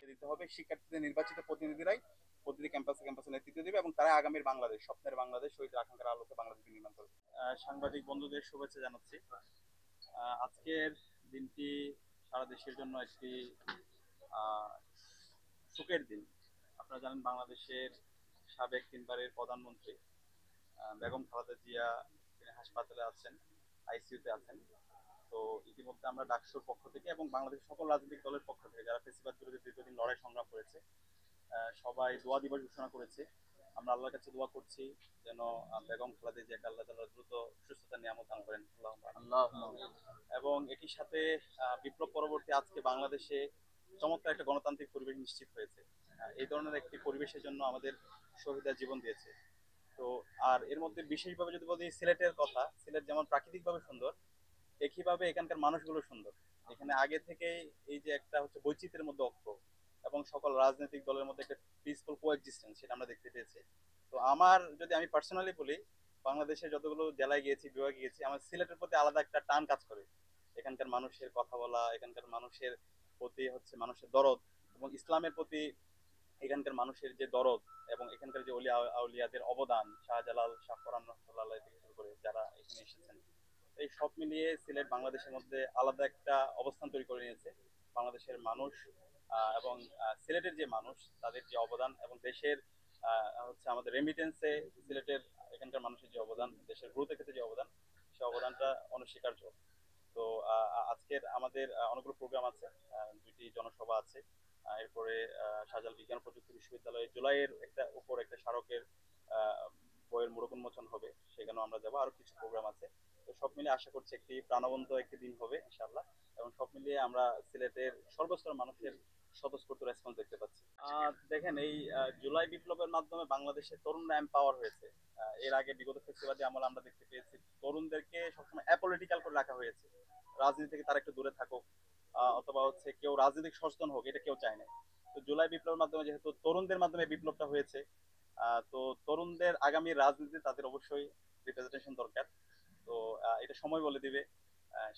দিতে হবে। শিক্ষার্থীদের নির্বাচিত প্রতিনিধিরাই প্রতিটি ক্যাম্পাসে ক্যাম্পাসে নেতৃত্ব দেবে এবং তারা আগামীর বাংলাদেশ, স্বপ্নের বাংলাদেশ, শহীদের আকাঙ্ক্ষার আলোকে বাংলাদেশকে নির্মাণ করবে। সাংবাদিক বন্ধুদের শুভেচ্ছা জানাচ্ছি। আজকের দিনটি সারা দেশের জন্য একটি আহ, সুখের দিন। আপনারা জানেন বাংলাদেশের সাবেক তিনবারের প্রধানমন্ত্রী বেগম খালেদা জিয়া তিনি হাসপাতালে আছেন, আইসিইউতে আছেন। তো ইতিমধ্যে আমরা ডাকসুর পক্ষ থেকে এবং বাংলাদেশের সকল রাজনৈতিক দলের পক্ষ থেকে যারা ফেসিবাদ বিরোধী দীর্ঘদিন লড়াই সংগ্রাম করেছে সবাই দোয়া দিবস ঘোষণা করেছে। আমরা আল্লাহর কাছে দোয়া করছি যেন বেগম খালেদা জিয়াকে আল্লাহ তাআলা দ্রুত সুস্থতার নিয়ামত দান করেন, আল্লাহুম্মা। এবং একই সাথে বিপ্লব পরবর্তী আজকে বাংলাদেশে চমৎকার একটা গণতান্ত্রিক পরিবেশ নিশ্চিত হয়েছে। এই ধরনের একটি পরিবেশের জন্য আমাদের শহীদরা জীবন দিয়েছে। তো আর এর মধ্যে বিশেষভাবে যদি বলি সিলেটের কথা, সিলেট যেমন প্রাকৃতিকভাবে সুন্দর, একইভাবে এখানকার মানুষগুলো সুন্দর। এখানে আগে থেকে এই যে একটা হচ্ছে বৈচিত্র্যের মধ্যে ঐক্য এবং সকল রাজনৈতিক দলের মধ্যে একটা পিসফুল কোএক্সিস্টেন্স সেটা আমরা দেখতে পেয়েছি। তো আমার যদি আমি পার্সোনালি বলি, বাংলাদেশের যতগুলো জেলায় গিয়েছি, বিভাগে গিয়েছি, আমার সিলেটের প্রতি আলাদা একটা টান কাজ করে। এখানকার মানুষের কথা বলা, এখানকার মানুষের প্রতি হচ্ছে মানুষের দরদ এবং ইসলামের প্রতি এখানকার মানুষের যে দরদ এবং এখানকার যে অলিয়া আউলিয়াদের অবদান, শাহজালাল, শাহ ফরহাদ রহমাতুল্লাহ থেকে শুরু করে যারা এখানে এসেছেন, এই সব মিলিয়ে সিলেট বাংলাদেশের মধ্যে আলাদা একটা অবস্থান তৈরি করে নিয়েছে। বাংলাদেশের মানুষ এবং সিলেটের যে মানুষ তাদের যে অবদান এবং দেশের হচ্ছে আমাদের রেমিটেন্সে সিলেটের এখানকার মানুষের যে অবদান, দেশের গ্রোথের ক্ষেত্রে যে অবদান, সে অবদানটা অনস্বীকার্য। তো আজকের আমাদের অনেকগুলো প্রোগ্রাম আছে, দুইটি জনসভা আছে। এরপরে শাহজালাল বিজ্ঞান প্রযুক্তি বিশ্ববিদ্যালয়ে জুলাইয়ের একটা উপর একটা স্মারকের বইয়ের মোড়ক উন্মোচন হবে, সেখানেও আমরা যাবো। আরো কিছু প্রোগ্রাম আছে। তো সব মিলিয়ে আশা করছি একটি প্রাণবন্ত একটি দিন হবে ইনশাআল্লাহ। এবং সব মিলিয়ে আমরা সিলেটের সর্বস্তর মানুষের স্বতঃস্ফূর্ত রেসপন্স দেখতে পাচ্ছি। দেখেন এই জুলাই বিপ্লবের মাধ্যমে বাংলাদেশের তরুণরা এম্পাওয়ার হয়েছে। এর আগে বিগত ফেসিবাদী আমল আমরা দেখতে পেয়েছি তরুণদেরকে সবসময় অ্যাপলিটিক্যাল করে রাখা হয়েছে, রাজনীতি থেকে তারা একটু দূরে থাকুক, অথবা হচ্ছে কেউ রাজনৈতিক সচেতন হোক, এটা কেউ চায় না। তো জুলাই বিপ্লবের মাধ্যমে যেহেতু তরুণদের মাধ্যমে বিপ্লবটা হয়েছে, তো তরুণদের আগামী রাজনীতি তাদের অবশ্যই রিপ্রেজেন্টেশন দরকার। তো এটা সময় বলে দিবে।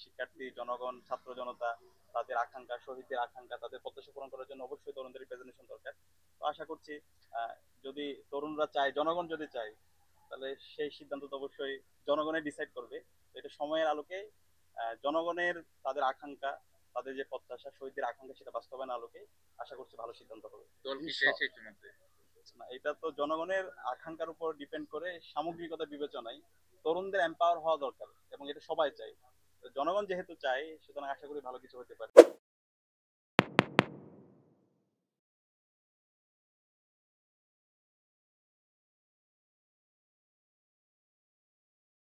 শিক্ষার্থী জনগণ, ছাত্র জনতা, তাদের আকাঙ্ক্ষা, শহীদদের আকাঙ্ক্ষা, তাদের প্রত্যাশা পূরণ করার জন্য অবশ্যই তরুণদের রিপ্রেজেন্টেশন দরকার। তো আশা করছি যদি তরুণরা চায়, জনগণ যদি চায়, তাহলে সেই সিদ্ধান্ত তো অবশ্যই জনগণের ডিসাইড করবে। তো এটা সময়ের আলোকে জনগণের তাদের আকাঙ্ক্ষা, তাদের যে প্রত্যাশা, শহীদদের আকাঙ্ক্ষা, সেটা বাস্তবায়ন আলোকে আশা করছি ভালো সিদ্ধান্ত হবে। দল কি চেয়েছে ইতিমধ্যে? না, এটা তো জনগণের আকাঙ্ক্ষার উপর ডিপেন্ড করে। সামগ্রিকতা বিবেচনায় তরুণদের এম্পাওয়ার হওয়া দরকার এবং এটা সবাই চায়। জনগণ যেহেতু চায়, সুতরাং আশা করি ভালো কিছু হতে পারে।